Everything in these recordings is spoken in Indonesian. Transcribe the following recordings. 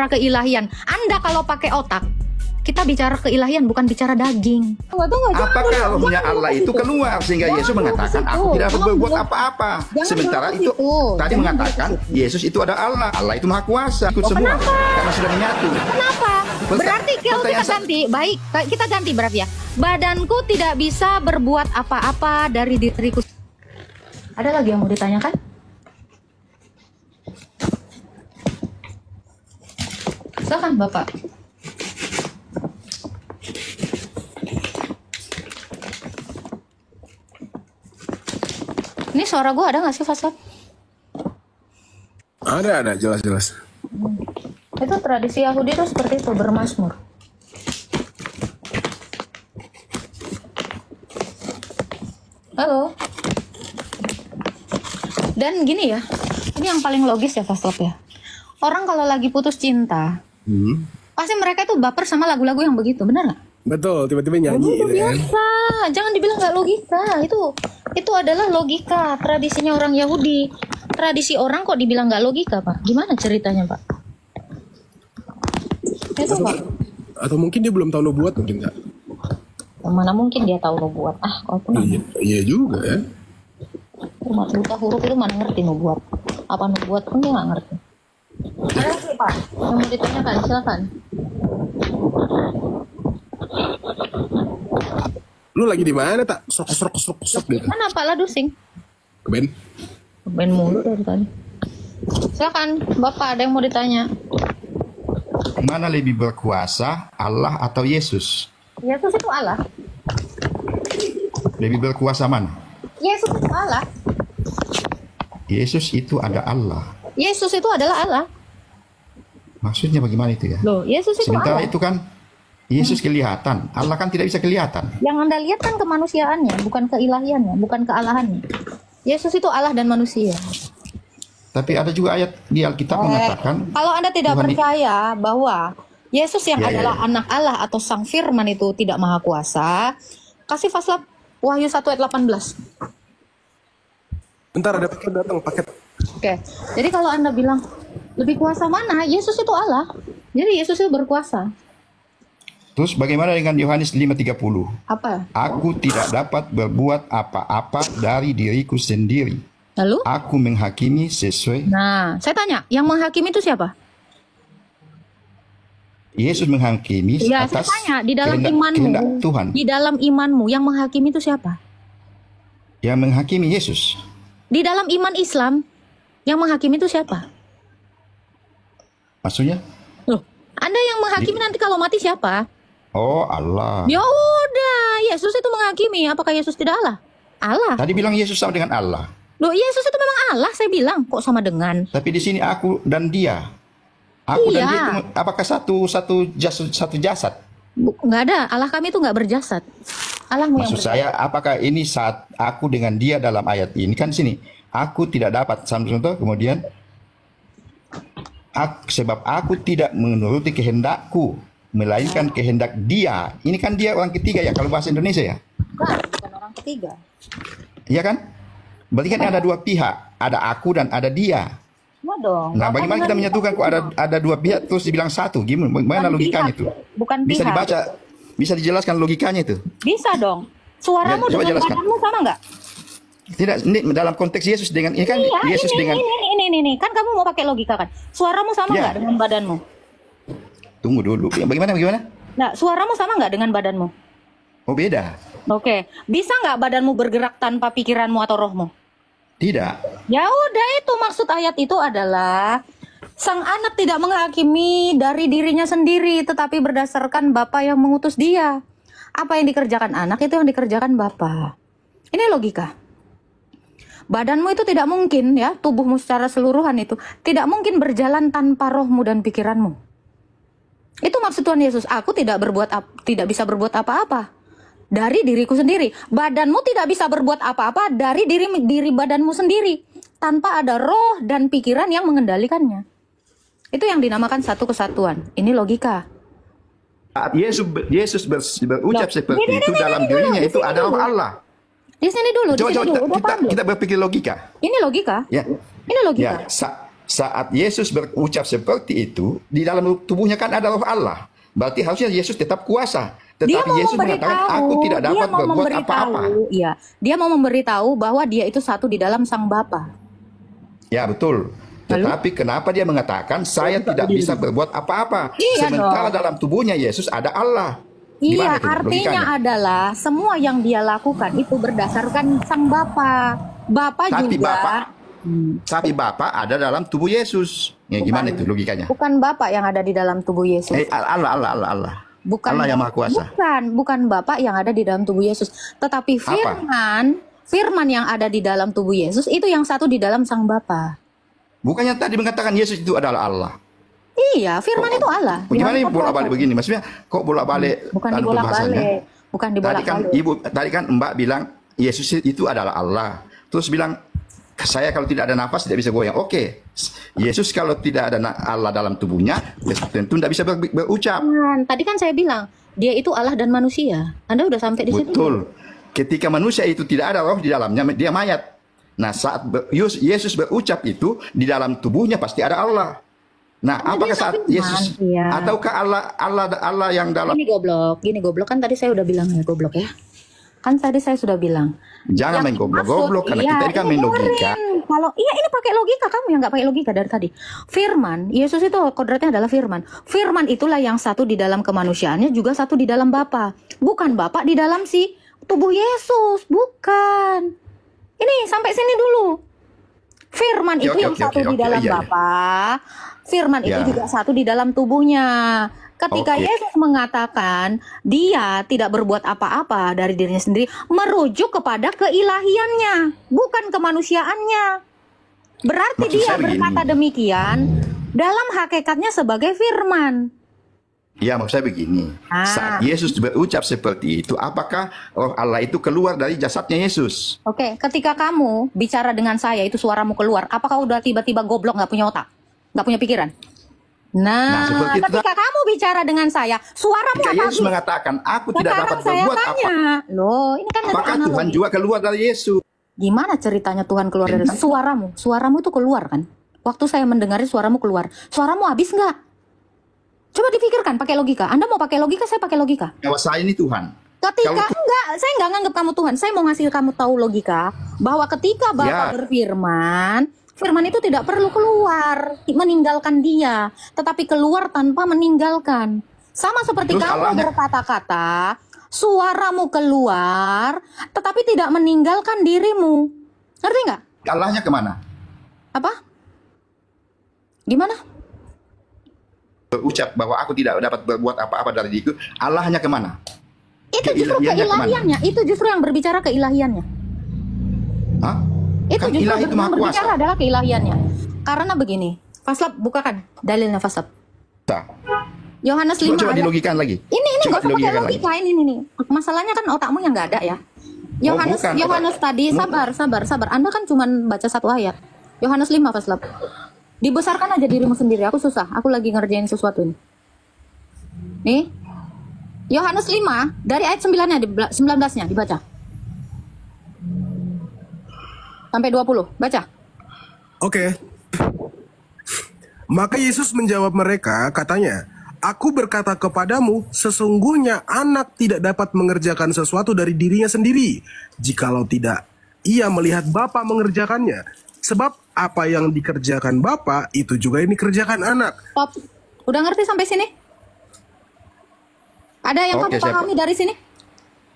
keilahian. Anda kalau pakai otak, kita bicara keilahian, bukan bicara daging. Apakah rohnya Allah itu keluar sehingga Yesus mengatakan aku tidak berbuat apa-apa. Sementara itu tadi mengatakan Yesus itu ada Allah. Allah itu maha kuasa. Ikut semua karena sudah menyatu. Kenapa? Berarti kalau kita ganti, baik kita ganti berarti ya. Badanku tidak bisa berbuat apa-apa dari diriku. Ada lagi yang mau ditanyakan? Silakan Bapak. Ini suara gue ada nggak sih, Fasad? Ada, jelas-jelas. Itu tradisi Yahudi itu seperti itu, bermazmur. Halo. Dan gini ya, ini yang paling logis ya, Fasad ya. Orang kalau lagi putus cinta, pasti mereka itu baper sama lagu-lagu yang begitu, benar nggak? Betul, tiba-tiba nyanyi. Itu biasa, jangan dibilang nggak logika. Itu adalah logika tradisinya orang Yahudi. Tradisi orang kok dibilang nggak logika, Pak? Gimana ceritanya, Pak? Itu Pak. Atau mungkin dia belum tahu nubuat, mungkin nggak? Mana mungkin dia tahu nubuat? Kau pun Iya juga ya. Umat buta huruf itu mana ngerti nubuat? Apa nubuat pun dia nggak ngerti. Ada lagi Pak yang mau ditanyakan, silakan. Lu lagi di mana tak? Sok gitu. Mana Pak Ladusing? Ben Mulu dari tadi. Silakan Bapak, ada yang mau ditanya. Mana lebih berkuasa, Allah atau Yesus? Yesus itu Allah. Lebih berkuasa mana? Yesus itu Allah. Yesus itu ada Allah. Yesus itu adalah Allah. Maksudnya bagaimana itu ya? Loh, Yesus itu sementara Allah. itu kan Yesus kelihatan, Allah kan tidak bisa kelihatan. Yang Anda lihat kan kemanusiaannya, bukan keilahiannya, bukan kealahannya. Yesus itu Allah dan manusia. Tapi ada juga ayat di Alkitab mengatakan, kalau Anda tidak percaya bahwa Yesus yang adalah anak Allah atau Sang Firman itu tidak maha kuasa, kasih faslab Wahyu 1 ayat 18. Bentar, ada paket datang, paket. Oke, jadi kalau Anda bilang lebih kuasa mana? Yesus itu Allah. Jadi Yesus itu berkuasa. terus bagaimana dengan Yohanes 5:30? Apa? Aku tidak dapat berbuat apa-apa dari diriku sendiri. Lalu? Aku menghakimi sesuai. Nah, saya tanya, yang menghakimi itu siapa? Yesus menghakimi Ya, atas saya tanya, di dalam imanmu, kehendak Tuhan. di dalam imanmu, yang menghakimi itu siapa? Yang menghakimi Yesus. Di dalam iman Islam, yang menghakimi itu siapa? Maksudnya? Loh, Anda yang menghakimi nanti kalau mati siapa? Oh, Allah. Ya udah, Yesus itu menghakimi. Apakah Yesus tidak Allah? Allah. Tadi bilang Yesus sama dengan Allah. Loh, Yesus itu memang Allah, saya bilang. Kok sama dengan? Tapi di sini aku dan dia. Aku dan Iya. dia itu apakah satu jasad? Nggak ada. Allah kami itu nggak berjasad. Allahmu yang Maksud saya, apakah ini saat aku dengan dia dalam ayat ini kan sini? Aku tidak dapat sampai contoh kemudian sebab aku tidak menuruti kehendakku, melainkan kehendak dia. Ini kan dia orang ketiga ya kalau bahasa Indonesia ya. bukan orang ketiga. Iya kan? Berarti kan ada dua pihak, ada aku dan ada dia. Ya dong. Nah, bagaimana kita menyatukan kok ada dua pihak terus dibilang satu? Bagaimana logikanya itu? Bukan Bisa pihak. dibaca, bisa dijelaskan logikanya itu? Bisa dong. Suaramu Ya, coba dengan jelaskan. badanmu sama nggak? Tidak, ini dalam konteks Yesus dengan ini kan Iya, Yesus dengan ini. Kan kamu mau pakai logika kan? Suaramu sama Ya. nggak dengan badanmu? tunggu dulu. Ya, bagaimana? Nah, suaramu sama nggak dengan badanmu? Oh, beda. Oke. Bisa nggak badanmu bergerak tanpa pikiranmu atau rohmu? Tidak. Ya udah, itu maksud ayat itu adalah sang anak tidak menghakimi dari dirinya sendiri, tetapi berdasarkan Bapa yang mengutus dia. Apa yang dikerjakan anak itu yang dikerjakan Bapa. Ini logika. Badanmu itu tidak mungkin ya, tubuhmu secara keseluruhan itu tidak mungkin berjalan tanpa rohmu dan pikiranmu. Itu maksud Tuhan Yesus. Aku tidak bisa berbuat apa-apa dari diriku sendiri. Badanmu tidak bisa berbuat apa-apa dari diri badanmu sendiri tanpa ada roh dan pikiran yang mengendalikannya. Itu yang dinamakan satu kesatuan. Ini logika. Saat Yesus berucap seperti itu dalam dirinya itu adalah Allah. Di sini dulu, Coba Udah paham belum? kita berpikir logika. Ini logika. Ya. Ini logika. Ya, saat Yesus berucap seperti itu, di dalam tubuhnya kan ada roh Allah. Berarti harusnya Yesus tetap kuasa. Tetapi Yesus mengatakan, aku tidak dapat berbuat apa-apa. Iya, dia mau memberitahu bahwa dia itu satu di dalam Sang Bapa. Ya, betul. Tetapi kenapa dia mengatakan, saya tidak bisa berbuat apa-apa. Iya sementara dong. dalam tubuhnya Yesus ada Allah. Iya, Gimana itu artinya logikanya? adalah semua yang dia lakukan itu berdasarkan Sang Bapa. Bapa Tapi juga. Tapi Bapa ada dalam tubuh Yesus. Ya, gimana itu logikanya? Bukan Bapa yang ada di dalam tubuh Yesus. Allah. Bukan Allah yang Maha Kuasa. Bukan Bapa yang ada di dalam tubuh Yesus, tetapi firman yang ada di dalam tubuh Yesus itu yang satu di dalam Sang Bapa. Bukannya tadi mengatakan Yesus itu adalah Allah. Iya, firman itu Allah. Bagaimana ini Yang bolak-balik begini? Maksudnya kok bolak-balik? Bukan dalam pembahasannya? dibolak-balik. Bukan dibolak-balik. Tadi kan Mbak bilang Yesus itu adalah Allah. Terus bilang saya kalau tidak ada nafas tidak bisa goyang. Oke. Yesus kalau tidak ada Allah dalam tubuhnya, tentu tidak bisa berucap. Tadi kan saya bilang dia itu Allah dan manusia. Anda udah sampai di situ. Betul. Ketika manusia itu tidak ada roh di dalamnya, dia mayat. Nah, saat Yesus berucap itu di dalam tubuhnya pasti ada Allah. Nah, apakah saat Yesus ataukah Allah yang dalam Gini goblok kan tadi saya udah bilang ya goblok ya. Kan tadi saya sudah bilang. Jangan main goblok karena kita ini kan main logika. Kalau ini pakai logika, kamu yang nggak pakai logika dari tadi. Firman, Yesus itu kodratnya adalah firman. Firman itulah yang satu di dalam kemanusiaannya juga satu di dalam Bapa. Bukan Bapa di dalam si tubuh Yesus, bukan. Ini sampai sini dulu. Firman itu yang satu di dalam Bapa. Firman itu juga satu di dalam tubuhnya. Ketika Yesus mengatakan dia tidak berbuat apa-apa dari dirinya sendiri, merujuk kepada keilahiannya, bukan kemanusiaannya. Berarti Maksud dia saya berkata demikian dalam hakikatnya sebagai firman. Ya, maksud saya begini. Saat Yesus berucap seperti itu, apakah roh Allah itu keluar dari jasadnya Yesus? Oke, ketika kamu bicara dengan saya, itu suaramu keluar, apakah udah tiba-tiba goblok, nggak punya otak? Nggak punya pikiran? Nah, ketika kamu bicara dengan saya, suaramu apa? Yesus mengatakan, aku tidak dapat berbuat apa. Loh, ini kan apakah Tuhan juga keluar dari Yesus? Gimana ceritanya Tuhan keluar dari suaramu? Suaramu itu keluar kan? Waktu saya mendengarnya suaramu keluar. Suaramu habis nggak? Coba dipikirkan pakai logika. Anda mau pakai logika, saya pakai logika. Bahwa saya ini Tuhan. Enggak, saya nggak nganggap kamu Tuhan. Saya mau ngasih kamu tahu logika bahwa ketika Bapa berfirman, firman itu tidak perlu keluar meninggalkan dia, tetapi keluar tanpa meninggalkan. Sama seperti kamu berkata-kata, suaramu keluar, tetapi tidak meninggalkan dirimu. Ngerti nggak? Allahnya kemana? Apa? Gimana? Berucap bahwa aku tidak dapat berbuat apa-apa dari diriku. Allahnya kemana? Itu justru keilahiannya. Itu justru yang berbicara keilahiannya. Hah? Itu kan justru yang berbicara adalah keilahiannya. Karena begini, Faslab bukakan dalilnya Faslab. Yohanes 5. Coba dilogikan lagi. Ini nggak usah pakai logika ini. Masalahnya kan otakmu yang nggak ada ya. Yohanes tadi sabar. Anda kan cuma baca satu ayat. Yohanes 5 Faslab. Dibesarkan aja dirimu sendiri. Aku susah. Aku lagi ngerjain sesuatu ini. Nih. Yohanes 5 dari ayat 9-nya 19-nya dibaca. Sampai 20. Baca. Oke. Maka Yesus menjawab mereka, katanya, aku berkata kepadamu, sesungguhnya anak tidak dapat mengerjakan sesuatu dari dirinya sendiri, jikalau tidak ia melihat Bapa mengerjakannya. Sebab apa yang dikerjakan Bapa, itu juga yang dikerjakan anak. Stop. Udah ngerti sampai sini? Ada yang kamu pahami dari sini?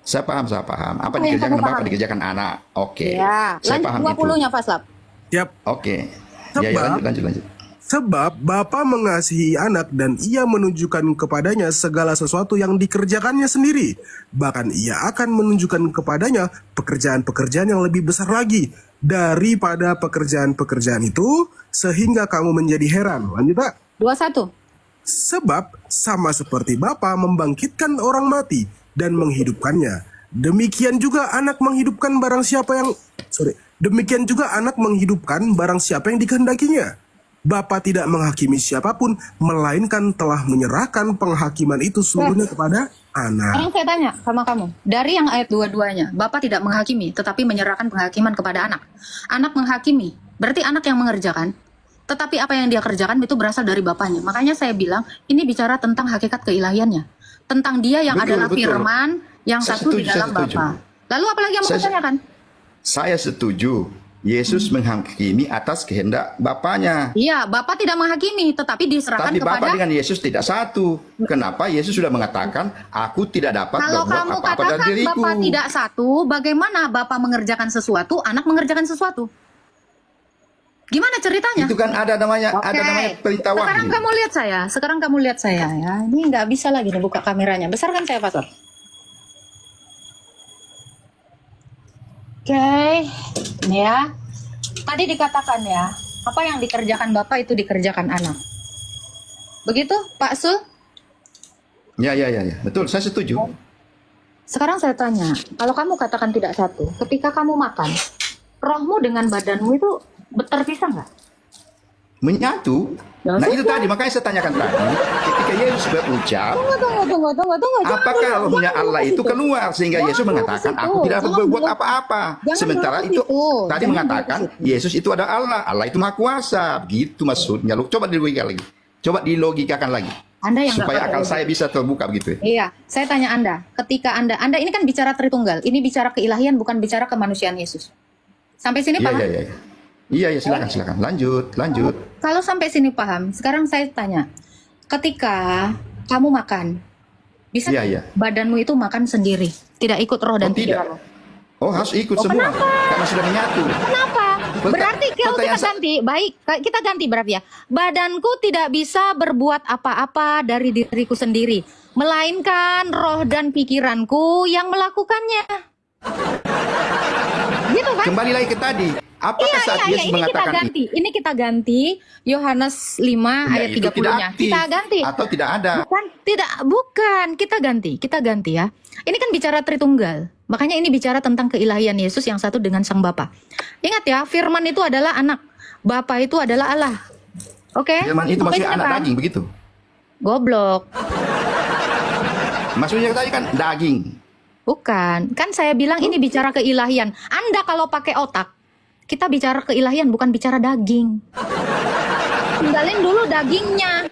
Saya paham. Apa dikerjakan Bapa, dikerjakan anak. Oke. Ya, saya paham 20-nya Faslab. Yap. Oke. Sebab, ya, lanjut. Sebab Bapa mengasihi anak dan ia menunjukkan kepadanya segala sesuatu yang dikerjakannya sendiri. Bahkan ia akan menunjukkan kepadanya pekerjaan-pekerjaan yang lebih besar lagi daripada pekerjaan-pekerjaan itu, sehingga kamu menjadi heran. Lanjut, Pak. 21. Sebab sama seperti Bapa membangkitkan orang mati dan menghidupkannya, demikian juga anak menghidupkan barang siapa yang yang dikehendakinya. Bapa tidak menghakimi siapapun, melainkan telah menyerahkan penghakiman itu seluruhnya kepada anak. Sekarang saya tanya sama kamu, dari yang ayat 22-nya, Bapa tidak menghakimi, tetapi menyerahkan penghakiman kepada anak. Anak menghakimi, berarti anak yang mengerjakan. Tetapi apa yang dia kerjakan itu berasal dari Bapaknya. Makanya saya bilang, ini bicara tentang hakikat keilahiannya. Tentang dia yang Betul, adalah betul. firman, yang Saya satu di setuju, dalam saya setuju. Bapa. Lalu apalagi yang mau Saya- ditanyakan? Saya setuju. Yesus menghakimi atas kehendak Bapaknya. Iya, Bapak tidak menghakimi, tetapi diserahkan Tapi kepada... Bapa dengan Yesus tidak satu. Kenapa? Yesus sudah mengatakan, aku tidak dapat Kalau berbuat kamu apa-apa dari katakan diriku. Bapak tidak satu, bagaimana Bapak mengerjakan sesuatu, anak mengerjakan sesuatu? Gimana ceritanya? Itu kan ada namanya, Oke. ada namanya perintah Sekarang wahyu. kamu lihat saya. Sekarang kamu lihat saya ya. Ini nggak bisa lagi nih buka kameranya. Besarkan saya, Pastor. Oke. Ini ya. Tadi dikatakan ya, apa yang dikerjakan Bapak itu dikerjakan anak. Begitu, Pak Sul? Ya, betul. Saya setuju. Sekarang saya tanya, kalau kamu katakan tidak satu, ketika kamu makan, rohmu dengan badanmu itu terpisah nggak? Menyatu. Ya, Nah, itu sudah. tadi, makanya saya tanyakan tadi, ketika Yesus berucap, Tunggu. apakah rohnya Jangan Allah dulu itu ke situ. keluar sehingga Jangan Yesus dulu ke mengatakan, situ. aku tidak Jangan berbuat dulu. apa-apa. Jangan Sementara dulu ke itu situ. tadi Jangan mengatakan dulu ke situ. Yesus itu ada Allah. Allah itu Maha Kuasa. Begitu maksudnya. Lu coba dilogikakan lagi. Coba dilogikakan lagi. Anda yang nggak Supaya pakai akal logika. saya bisa terbuka begitu ya. Iya, saya tanya Anda, ketika Anda ini kan bicara Tritunggal, ini bicara keilahian bukan bicara kemanusiaan Yesus. Sampai sini Iya, paham? iya. Iya, silakan. Lanjut. Kalau sampai sini paham, sekarang saya tanya, ketika kamu makan, bisa Iya. badanmu itu makan sendiri, tidak ikut roh dan Oh, tidak. pikiranmu? Oh, harus ikut semua. Karena sudah menyatu. Kenapa? Berarti kalau kita pertanyaan saya- ganti, baik, kita ganti berarti ya. Badanku tidak bisa berbuat apa-apa dari diriku sendiri, melainkan roh dan pikiranku yang melakukannya. Gitu kan? Kembali lagi ke tadi. Apakah saat Yesus Ini kita mengatakan ganti. Ini kita ganti Yohanes 5 Ya, ayat itu 30-nya. tidak aktif. Kita ganti. Atau tidak ada. Bukan, kita ganti ya. Ini kan bicara Tritunggal. Makanya ini bicara tentang keilahian Yesus yang satu dengan Sang Bapa. Ingat ya, firman itu adalah anak. Bapa itu adalah Allah. Oke? Firman itu Sampai maksudnya sini anak paham? daging begitu. Goblok. Maksudnya tadi kan daging. Bukan. Kan saya bilang ini bicara keilahian. Anda kalau pakai otak, kita bicara keilahian bukan bicara daging. Tinggalin dulu dagingnya.